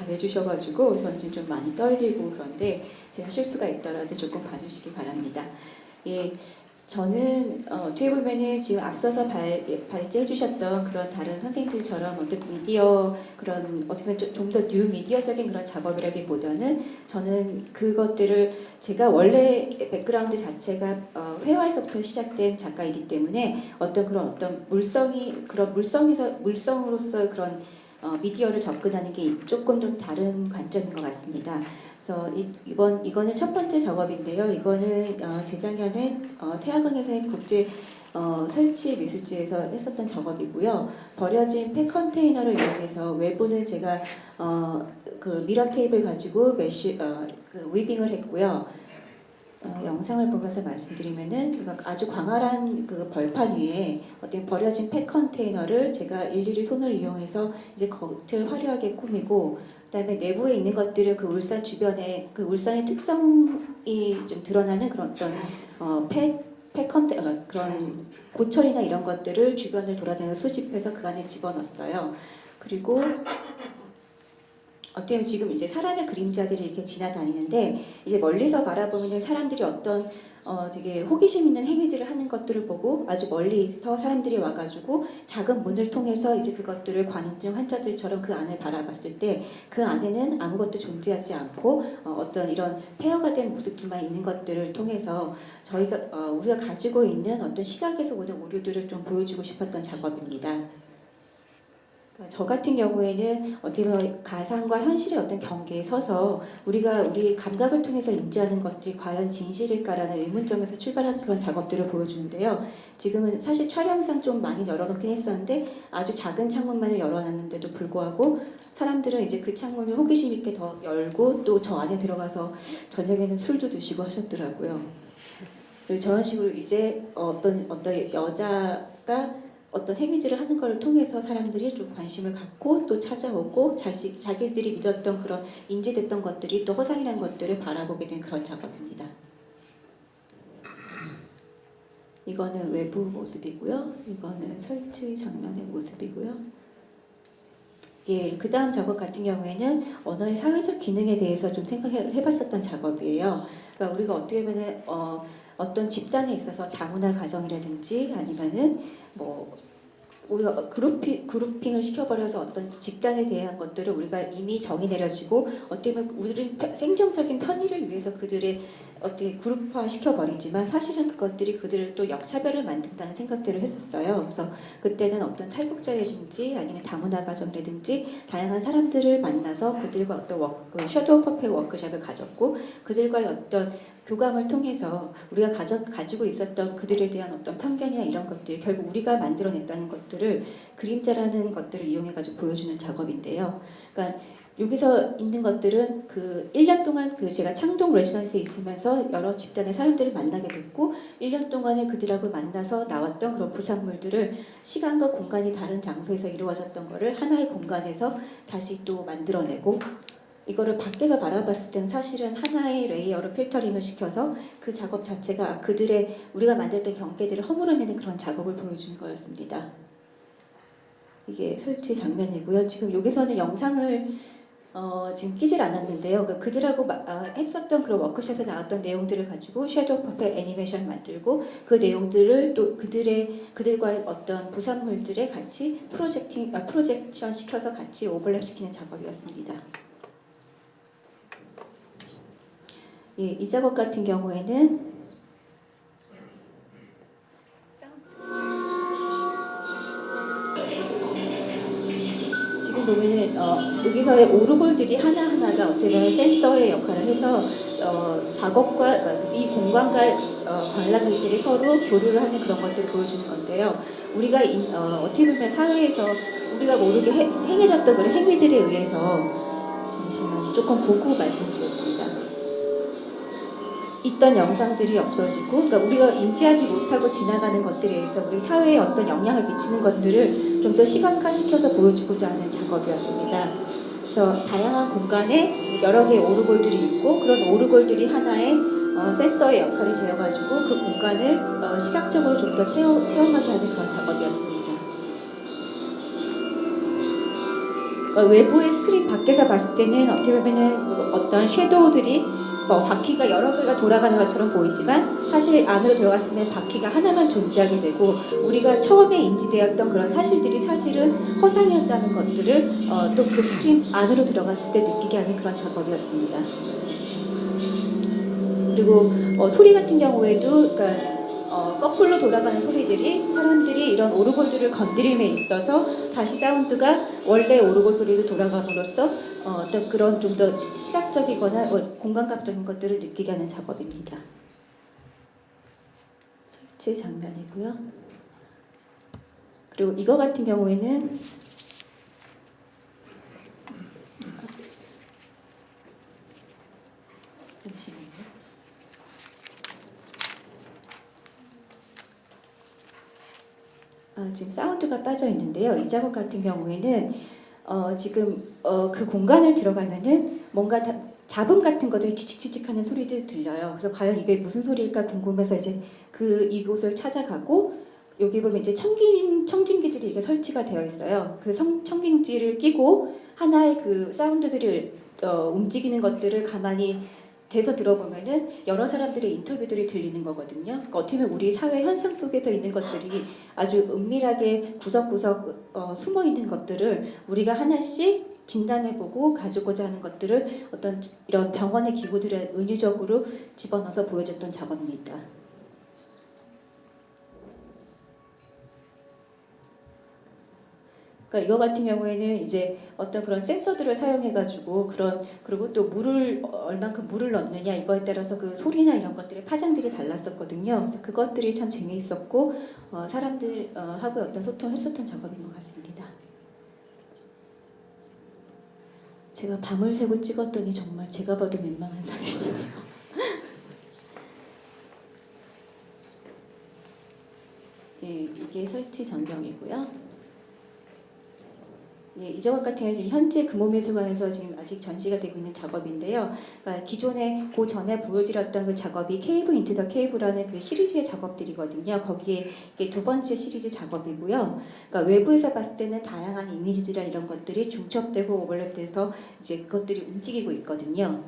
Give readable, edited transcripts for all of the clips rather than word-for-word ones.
잘해주셔가지고 저는 지금 좀 많이 떨리고 그런데 제가 실수가 있더라도 조금 봐주시기 바랍니다. 예, 저는 어떻게 보면은 지금 앞서서 발제해주셨던 그런 다른 선생님들처럼 어떤 미디어 그런 어떻게 보면 좀 더 뉴 미디어적인 그런 작업이라기보다는 저는 그것들을 제가 원래 백그라운드 자체가 회화에서부터 시작된 작가이기 때문에 어떤 물성으로서 그런 미디어를 접근하는 게 조금 좀 다른 관점인 것 같습니다. 그래서 이거는 첫 번째 작업인데요. 이거는 재작년에 태화강에서의 국제 설치 미술지에서 했었던 작업이고요. 버려진 폐 컨테이너를 이용해서 외부는 제가 그 미러 테이프를 가지고 그 위빙을 했고요. 영상을 보면서 말씀드리면은 아주 광활한 그 벌판 위에 어떤 버려진 폐 컨테이너를 제가 일일이 손을 이용해서 이제 겉을 화려하게 꾸미고, 그다음에 내부에 있는 것들을 그 울산 주변에 그 울산의 특성이 좀 드러나는 그런 어떤 그런 고철이나 이런 것들을 주변을 돌아다니며 수집해서 그 안에 집어넣었어요. 그리고 어떻게 보면 지금 이제 사람의 그림자들이 이렇게 지나다니는데 이제 멀리서 바라보면 사람들이 어떤 되게 호기심 있는 행위들을 하는 것들을 보고 아주 멀리서 사람들이 와가지고 작은 문을 통해서 이제 그것들을 관음증 환자들처럼 그 안을 바라봤을 때 그 안에는 아무것도 존재하지 않고 어떤 이런 폐허가 된 모습들만 있는 것들을 통해서 우리가 가지고 있는 어떤 시각에서 오는 오류들을 좀 보여주고 싶었던 작업입니다. 저 같은 경우에는 어떻게 보면 가상과 현실의 어떤 경계에 서서 우리가 우리 감각을 통해서 인지하는 것들이 과연 진실일까라는 의문점에서 출발하는 그런 작업들을 보여주는데요. 지금은 사실 촬영상 좀 많이 열어놓긴 했었는데 아주 작은 창문만을 열어놨는데도 불구하고 사람들은 이제 그 창문을 호기심 있게 더 열고 또 저 안에 들어가서 저녁에는 술도 드시고 하셨더라고요. 그리고 저런 식으로 이제 어떤 여자가 어떤 행위들을 하는 것을 통해서 사람들이 좀 관심을 갖고 또 찾아오고 자기들이 믿었던 그런 인지됐던 것들이 또 허상이라는 것들을 바라보게 된 그런 작업입니다. 이거는 외부 모습이고요. 이거는 설치 장면의 모습이고요. 예, 그 다음 작업 같은 경우에는 언어의 사회적 기능에 대해서 좀 생각해봤었던 작업이에요. 그러니까 우리가 어떻게 보면 어떤 집단에 있어서 다문화 가정이라든지 아니면은 우리가 그룹핑을 시켜버려서 어떤 집단에 대한 것들을 우리가 이미 정의 내려지고 어떻게 보면 우리는 생존적인 편의를 위해서 그들의 어떻게 그룹화 시켜버리지만 사실은 그것들이 그들을 또 역차별을 만든다는 생각들을 했었어요. 그래서 그때는 어떤 탈북자라든지 아니면 다문화 가정이라든지 다양한 사람들을 만나서 그들과 어떤 섀도우 퍼펫 워크숍을 가졌고 그들과의 어떤 교감을 통해서 우리가 가지고 있었던 그들에 대한 어떤 편견이나 이런 것들 결국 우리가 만들어냈다는 것들을 그림자라는 것들을 이용해가지고 보여주는 작업인데요. 그러니까 여기서 있는 것들은 그 1년 동안 제가 창동 레지던스에 있으면서 여러 집단의 사람들을 만나게 됐고 1년 동안에 그들하고 만나서 나왔던 그런 부산물들을 시간과 공간이 다른 장소에서 이루어졌던 거를 하나의 공간에서 다시 또 만들어내고 이거를 밖에서 바라봤을 때는 사실은 하나의 레이어로 필터링을 시켜서 그 작업 자체가 그들의 우리가 만들었던 경계들을 허물어내는 그런 작업을 보여주는 거였습니다. 이게 설치 장면이고요. 지금 여기서는 영상을 지금 끼질 않았는데요. 그러니까 그들하고 했었던 그런 워크숍에서 나왔던 내용들을 가지고 섀도우 퍼펫 애니메이션 만들고 그 내용들을 또 그들과의 어떤 부산물들에 같이 프로젝션 시켜서 같이 오버랩 시키는 작업이었습니다. 예, 이 작업 같은 경우에는 지금 보면은 여기서의 오르골들이 하나하나가 어떻게 보면 센서의 역할을 해서 작업과 이 공간과 관람객들이 서로 교류를 하는 그런 것들을 보여주는 건데요. 우리가 어떻게 보면 사회에서 우리가 모르게 행해졌던 그런 행위들에 의해서 잠시만 조금 보고 말씀드리겠습니다. 있던 영상들이 없어지고 그러니까 우리가 인지하지 못하고 지나가는 것들에 의해서 우리 사회에 어떤 영향을 미치는 것들을 좀 더 시각화시켜서 보여주고자 하는 작업이었습니다. 그래서 다양한 공간에 여러 개의 오르골들이 있고 그런 오르골들이 하나의 센서의 역할이 되어가지고 그 공간을 시각적으로 좀 더 체험하게 하는 그런 작업이었습니다. 외부의 스크린 밖에서 봤을 때는 어떻게 보면은 어떤 섀도우들이 바퀴가 여러 개가 돌아가는 것처럼 보이지만 사실 안으로 들어갔을 때 바퀴가 하나만 존재하게 되고 우리가 처음에 인지되었던 그런 사실들이 사실은 허상이었다는 것들을 또 그 스크린 안으로 들어갔을 때 느끼게 하는 그런 작업이었습니다. 그리고 소리 같은 경우에도 그러니까 거꾸로 돌아가는 소리들이 사람들이 이런 오르골들을 건드림에 있어서 다시 사운드가 원래 오르골 소리로 돌아감으로써 어떤 그런 좀 더 시각적이거나 공감각적인 것들을 느끼게 하는 작업입니다. 설치 장면이고요. 그리고 이거 같은 경우에는 잠시만요. 지금 사운드가 빠져 있는데요. 이 작업 같은 경우에는 지금 그 공간을 들어가면은 뭔가 잡음 같은 것들이 치칙치칙하는 소리들이 들려요. 그래서 과연 이게 무슨 소리일까 궁금해서 이제 이곳을 찾아가고 여기 보면 이제 청진기들이 이게 설치가 되어 있어요. 그 청진기를 끼고 하나의 그 사운드들을 움직이는 것들을 가만히 대서 들어보면은 여러 사람들의 인터뷰들이 들리는 거거든요. 그러니까 어떻게 보면 우리 사회 현상 속에서 있는 것들이 아주 은밀하게 구석구석 숨어 있는 것들을 우리가 하나씩 진단해보고 가지고자 하는 것들을 어떤 이런 병원의 기구들을 은유적으로 집어넣어서 보여줬던 작업입니다. 그러니까 이거 같은 경우에는 이제 어떤 그런 센서들을 사용해가지고 그리고 또 얼만큼 물을 넣느냐 이거에 따라서 그 소리나 이런 것들의 파장들이 달랐었거든요. 그래서 그것들이 참 재미있었고 사람들하고 어떤 소통을 했었던 작업인 것 같습니다. 제가 밤을 새고 찍었더니 정말 제가 봐도 민망한 사진이네요. 예, 이게 설치 전경이고요. 예, 이 작업 같은 경우는 현재 금호미술관에서 지금 아직 전시가 되고 있는 작업인데요. 그러니까 기존에 그 전에 보여드렸던 그 작업이 케이브 인투 더 케이브라는 그 시리즈의 작업들이거든요. 거기에 이게 두 번째 시리즈 작업이고요. 그러니까 외부에서 봤을 때는 다양한 이미지들이나 이런 것들이 중첩되고 오버랩돼서 이제 그것들이 움직이고 있거든요.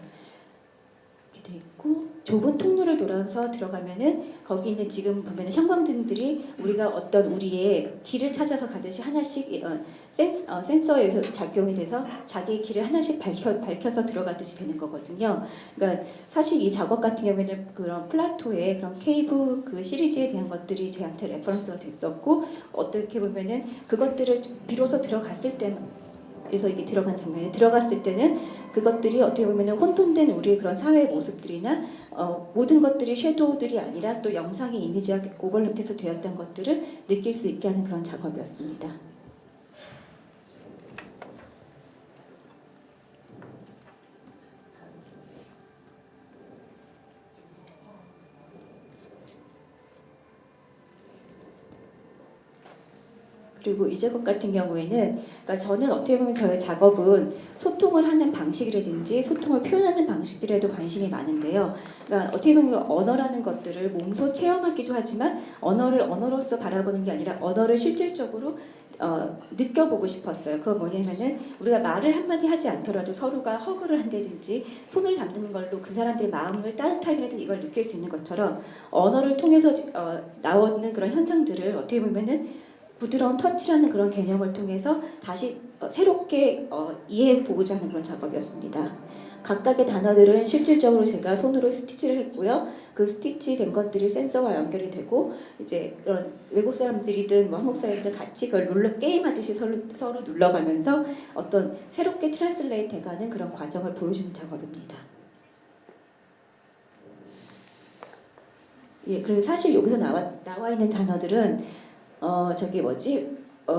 이렇게 돼 있고 좁은 통로를 돌아서 들어가면은 거기 있는 지금 보면은 형광등들이 우리가 어떤 우리의 길을 찾아서 가듯이 하나씩 센서에서 작용이 돼서 자기의 길을 하나씩 밝혀서 들어가듯이 되는 거거든요. 그러니까 사실 이 작업 같은 경우에는 그런 플라토의 그런 케이브 그 시리즈에 대한 것들이 저한테 레퍼런스가 됐었고 어떻게 보면은 그것들을 비로소 들어갔을 때 그래서 이게 들어간 장면에 들어갔을 때는 그것들이 어떻게 보면 혼돈된 우리의 그런 사회의 모습들이나 모든 것들이 섀도우들이 아니라 또 영상의 이미지와 오버랩돼서 되었던 것들을 느낄 수 있게 하는 그런 작업이었습니다. 그리고 이 작업 같은 경우에는 그러니까 저는 어떻게 보면 저의 작업은 소통을 하는 방식이라든지 소통을 표현하는 방식들에도 관심이 많은데요. 그러니까 어떻게 보면 언어라는 것들을 몸소 체험하기도 하지만 언어를 언어로서 바라보는 게 아니라 언어를 실질적으로 느껴보고 싶었어요. 그건 뭐냐면은 우리가 말을 한마디 하지 않더라도 서로가 허그를 한다든지 손을 잡는 걸로 그 사람들의 마음을 따뜻하게라도 이걸 느낄 수 있는 것처럼 언어를 통해서 나오는 그런 현상들을 어떻게 보면은 부드러운 터치라는 그런 개념을 통해서 다시 새롭게 이해해보고자 하는 그런 작업이었습니다. 각각의 단어들은 실질적으로 제가 손으로 스티치를 했고요. 그 스티치 된 것들이 센서와 연결이 되고 이제 외국 사람들이든 뭐 한국 사람들이든 같이 그걸 게임하듯이 서로 눌러가면서 어떤 새롭게 트랜슬레이트 돼가는 그런 과정을 보여주는 작업입니다. 예, 그리고 사실 여기서 나와 있는 단어들은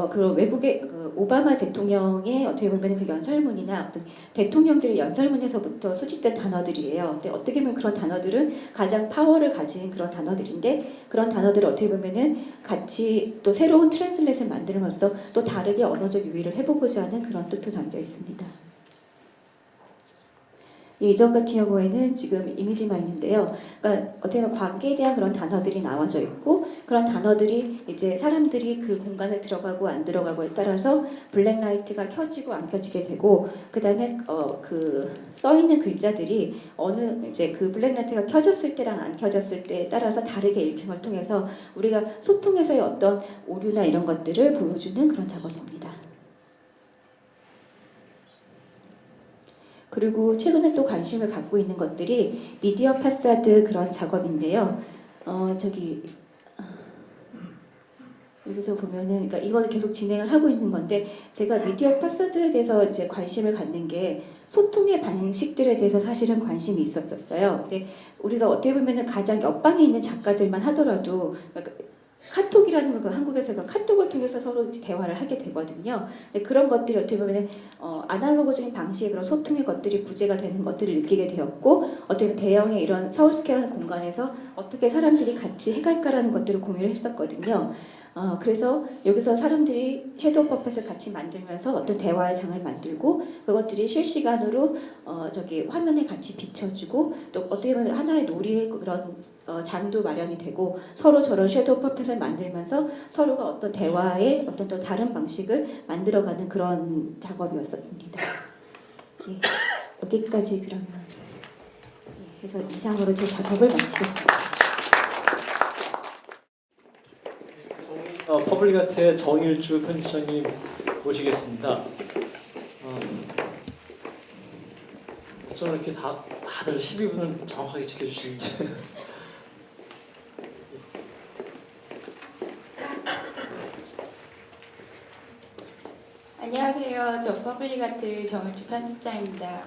그런 외국의 그 오바마 대통령의 어떻게 보면 그 연설문이나 어떤 대통령들의 연설문에서부터 수집된 단어들이에요. 근데 어떻게 보면 그런 단어들은 가장 파워를 가진 그런 단어들인데 그런 단어들을 어떻게 보면은 같이 또 새로운 트랜슬렛을 만들면서 또 다르게 언어적 유희를 해보고자 하는 그런 뜻도 담겨 있습니다. 이 이전 같은 경우에는 지금 이미지만 있는데요. 그러니까 어떻게 보면 관계에 대한 그런 단어들이 나와져 있고 그런 단어들이 이제 사람들이 그 공간을 들어가고 안 들어가고에 따라서 블랙라이트가 켜지고 안 켜지게 되고 그다음에 그 써 있는 글자들이 어느 이제 그 블랙라이트가 켜졌을 때랑 안 켜졌을 때에 따라서 다르게 읽힘을 통해서 우리가 소통에서의 어떤 오류나 이런 것들을 보여주는 그런 작업입니다. 그리고 최근에 또 관심을 갖고 있는 것들이 미디어 파사드 그런 작업인데요. 저기 여기서 보면은 그러니까 이거는 계속 진행을 하고 있는 건데 제가 미디어 파사드에 대해서 이제 관심을 갖는 게 소통의 방식들에 대해서 사실은 관심이 있었어요. 근데 우리가 어떻게 보면은 가장 옆방에 있는 작가들만 하더라도 그러니까 카톡이라는 건 한국에서 그런 카톡을 통해서 서로 대화를 하게 되거든요. 근데 그런 것들이 어떻게 보면 아날로그적인 방식의 그런 소통의 것들이 부재가 되는 것들을 느끼게 되었고 어떻게 보면 대형의 이런 서울스케어라는 공간에서 어떻게 사람들이 같이 해갈까라는 것들을 고민을 했었거든요. 그래서 여기서 사람들이 섀도우 퍼펫을 같이 만들면서 어떤 대화의 장을 만들고 그것들이 실시간으로 저기 화면에 같이 비춰주고 또 어떻게 보면 하나의 놀이의 그런 장도 마련이 되고 서로 저런 섀도우 퍼펫을 만들면서 서로가 어떤 대화의 어떤 또 다른 방식을 만들어가는 그런 작업이었었습니다. 예, 여기까지 그러면 그래서 이상으로 제 작업을 마치겠습니다. 퍼블릭아트의 정일주 편집장님 모시겠습니다. 어쩜 이렇게 다들 12분을 정확하게 지켜주시는지. 안녕하세요. 저 퍼블릭아트 정일주 편집장입니다.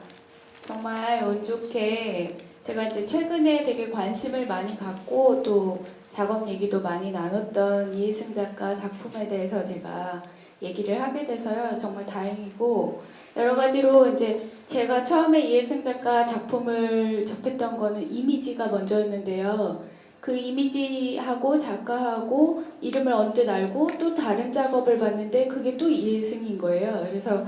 정말 운 좋게 제가 이제 최근에 되게 관심을 많이 갖고 또 작업 얘기도 많이 나눴던 이혜승 작가 작품에 대해서 제가 얘기를 하게 돼서요. 정말 다행이고 여러 가지로 이제 제가 처음에 이혜승 작가 작품을 접했던 거는 이미지가 먼저였는데요. 그 이미지하고 작가하고 이름을 언뜻 알고 또 다른 작업을 봤는데 그게 또 이혜승인 거예요. 그래서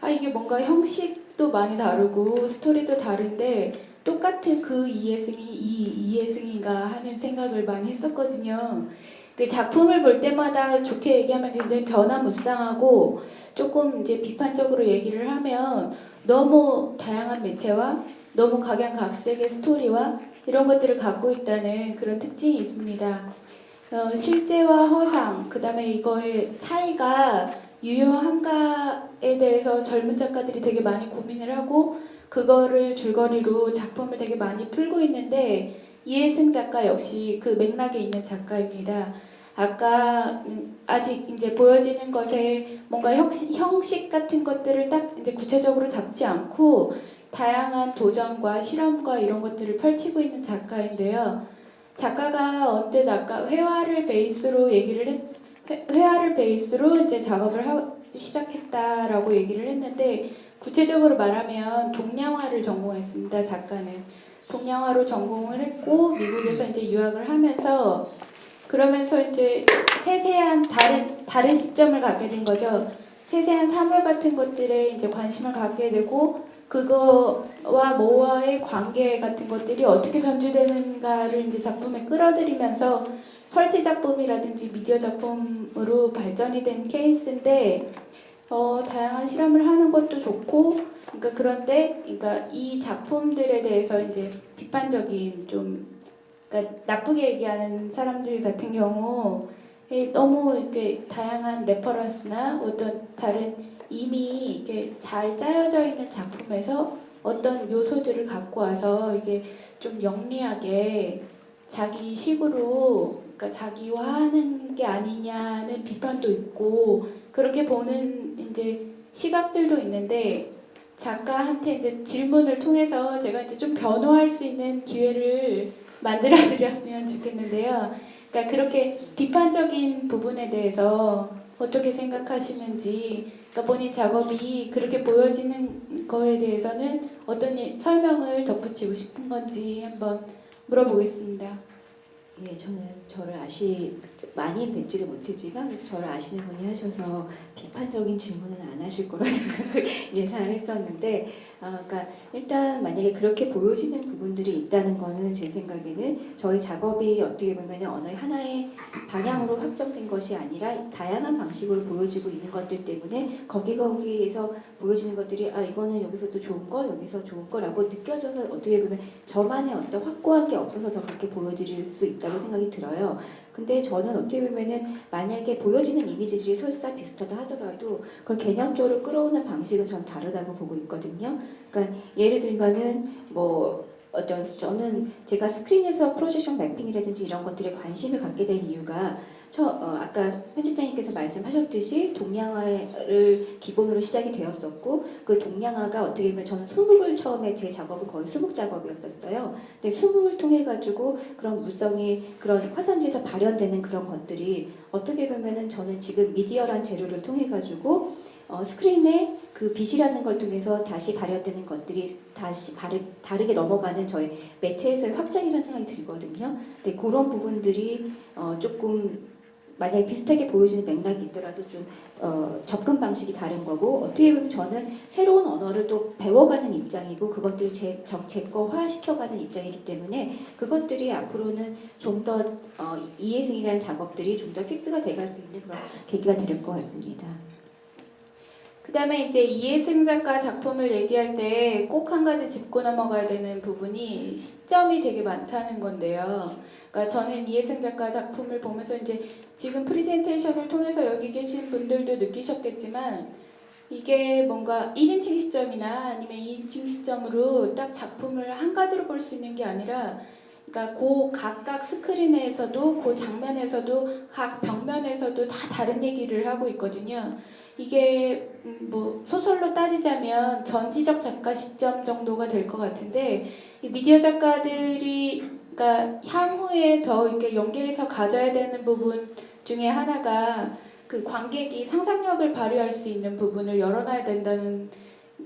이게 뭔가 형식도 많이 다르고 스토리도 다른데 똑같은 그 이혜승이 이 이혜승인가 하는 생각을 많이 했었거든요. 그 작품을 볼 때마다 좋게 얘기하면 굉장히 변화무쌍하고 조금 이제 비판적으로 얘기를 하면 너무 다양한 매체와 너무 각양각색의 스토리와 이런 것들을 갖고 있다는 그런 특징이 있습니다. 실제와 허상, 그 다음에 이거의 차이가 유효한가에 대해서 젊은 작가들이 되게 많이 고민을 하고 그거를 줄거리로 작품을 되게 많이 풀고 있는데 이혜승 작가 역시 그 맥락에 있는 작가입니다. 아까 아직 이제 보여지는 것에 뭔가 형식 같은 것들을 딱 이제 구체적으로 잡지 않고 다양한 도전과 실험과 이런 것들을 펼치고 있는 작가인데요. 작가가 언뜻 아까 회화를 베이스로 회화를 베이스로 이제 작업을 시작했다라고 얘기를 했는데 구체적으로 말하면 동양화를 전공했습니다. 작가는 동양화로 전공을 했고 미국에서 이제 유학을 하면서 그러면서 이제 세세한 다른 시점을 갖게 된 거죠. 세세한 사물 같은 것들에 이제 관심을 갖게 되고 그거와 뭐와의 관계 같은 것들이 어떻게 변주되는가를 이제 작품에 끌어들이면서 설치 작품이라든지 미디어 작품으로 발전이 된 케이스인데 다양한 실험을 하는 것도 좋고 그런데 이 작품들에 대해서 이제 비판적인 좀 나쁘게 얘기하는 사람들 같은 경우 너무 이렇게 다양한 레퍼런스나 어떤 다른 이미 이게 잘 짜여져 있는 작품에서 어떤 요소들을 갖고 와서 이게 좀 영리하게 자기 식으로 자기화하는 게 아니냐는 비판도 있고 그렇게 보는 이제 시각들도 있는데 작가한테 이제 질문을 통해서 제가 이제 좀 변호할 수 있는 기회를 만들어 드렸으면 좋겠는데요. 그러니까 그렇게 비판적인 부분에 대해서 어떻게 생각하시는지, 그러니까 본인 작업이 그렇게 보여지는 거에 대해서는 어떤 설명을 덧붙이고 싶은 건지 한번 물어보겠습니다. 예, 저는 저를 많이 뵙지를 못했지만 저를 아시는 분이 하셔서 비판적인 질문은 안 하실 거라 생각을 예상을 했었는데 그러니까 일단 만약에 그렇게 보여지는 부분들이 있다는 거는 제 생각에는 저희 작업이 어떻게 보면 언어의 하나의 방향으로 확정된 것이 아니라 다양한 방식으로 보여지고 있는 것들 때문에 거기에서 보여지는 것들이 이거는 여기서도 좋은 거 여기서 좋은 거라고 느껴져서 어떻게 보면 저만의 어떤 확고한 게 없어서 더 그렇게 보여드릴 수 있다고 생각이 들어요. 근데 저는 어떻게 보면은 만약에 보여지는 이미지들이 설사 비슷하다 하더라도 그걸 개념적으로 끌어오는 방식은 전 다르다고 보고 있거든요. 그러니까 예를 들면은 저는 제가 스크린에서 프로젝션 매핑이라든지 이런 것들에 관심을 갖게 된 이유가 아까 편집장님께서 말씀하셨듯이 동양화를 기본으로 시작이 되었었고 그 동양화가 어떻게 보면 저는 수묵을 처음에 제 작업은 거의 수묵 작업이었었어요. 근데 수묵을 통해 가지고 그런 물성이 그런 화산지에서 발현되는 그런 것들이 어떻게 보면은 저는 지금 미디어란 재료를 통해 가지고 스크린에 그 빛이라는 걸 통해서 다시 발현되는 것들이 다시 다르게 넘어가는 저희 매체에서의 확장이라는 생각이 들거든요. 근데 그런 부분들이 조금 만약에 비슷하게 보여지는 맥락이 있더라도 좀 접근 방식이 다른 거고 어떻게 보면 저는 새로운 언어를 또 배워가는 입장이고 그것들을 제 거화 시켜가는 입장이기 때문에 그것들이 앞으로는 좀 더 이해승이라는 작업들이 좀 더 픽스가 돼갈 수 있는 그런 계기가 될 것 같습니다. 그 다음에 이제 이해승 작가 작품을 얘기할 때 꼭 한 가지 짚고 넘어가야 되는 부분이 시점이 되게 많다는 건데요. 그러니까 저는 이해승 작가 작품을 보면서 이제 지금 프리젠테이션을 통해서 여기 계신 분들도 느끼셨겠지만 이게 뭔가 1인칭 시점이나 아니면 2인칭 시점으로 딱 작품을 한 가지로 볼 수 있는 게 아니라 그러니까 그 각각 스크린에서도 그 장면에서도 각 벽면에서도 다 다른 얘기를 하고 있거든요. 이게 뭐 소설로 따지자면 전지적 작가 시점 정도가 될 것 같은데 이 미디어 작가들이 그러니까 향후에 더 이렇게 연계해서 가져야 되는 부분 중에 하나가 그 관객이 상상력을 발휘할 수 있는 부분을 열어놔야 된다는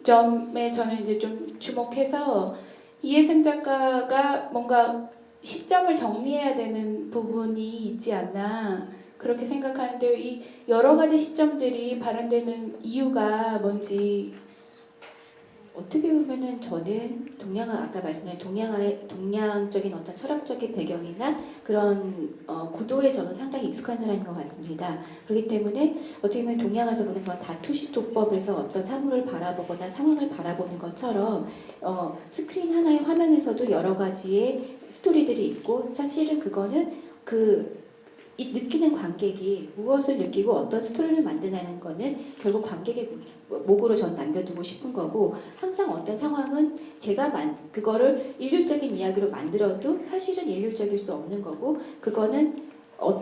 점에 저는 이제 좀 주목해서 이해승 작가가 뭔가 시점을 정리해야 되는 부분이 있지 않나 그렇게 생각하는데요. 이 여러 가지 시점들이 발현되는 이유가 뭔지 어떻게 보면은 저는 아까 말씀드린 동양적인 어떤 철학적인 배경이나 그런 구도에 저는 상당히 익숙한 사람인 것 같습니다. 그렇기 때문에 어떻게 보면 동양에서 보는 그런 다투시도법에서 어떤 사물을 바라보거나 상황을 바라보는 것처럼 스크린 하나의 화면에서도 여러 가지의 스토리들이 있고 사실은 그거는 이 느끼는 관객이 무엇을 느끼고 어떤 스토리를 만드냐는 거는 결국 관객의 목으로 전 남겨두고 싶은 거고 항상 어떤 상황은 제가 그거를 일률적인 이야기로 만들어도 사실은 일률적일 수 없는 거고 그거는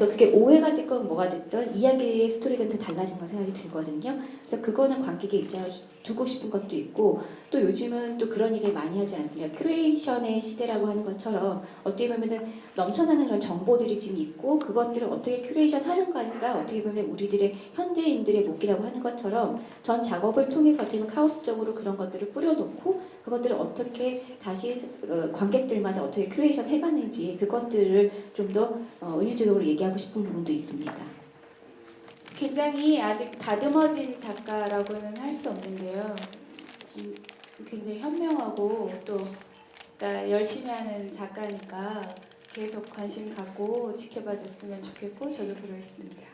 그게 오해가 됐건 뭐가 됐든 이야기의 스토리가 다 달라진 건 생각이 들거든요. 그래서 그거는 관객의 입장을 두고 싶은 것도 있고 또 요즘은 또 그런 얘기를 많이 하지 않습니까? 큐레이션의 시대라고 하는 것처럼 어떻게 보면은 넘쳐나는 그런 정보들이 지금 있고 그것들을 어떻게 큐레이션 하는가가 어떻게 보면 우리들의 현대인들의 몫이라고 하는 것처럼 전 작업을 통해서 어떻게 보면 카오스적으로 그런 것들을 뿌려놓고 그것들을 어떻게 다시 관객들마다 어떻게 큐레이션 해가는지 그것들을 좀 더 은유적으로 얘기하고 싶은 부분도 있습니다. 굉장히 아직 다듬어진 작가라고는 할 수 없는데요. 굉장히 현명하고 또 그러니까 열심히 하는 작가니까 계속 관심 갖고 지켜봐 줬으면 좋겠고 저도 그러겠습니다.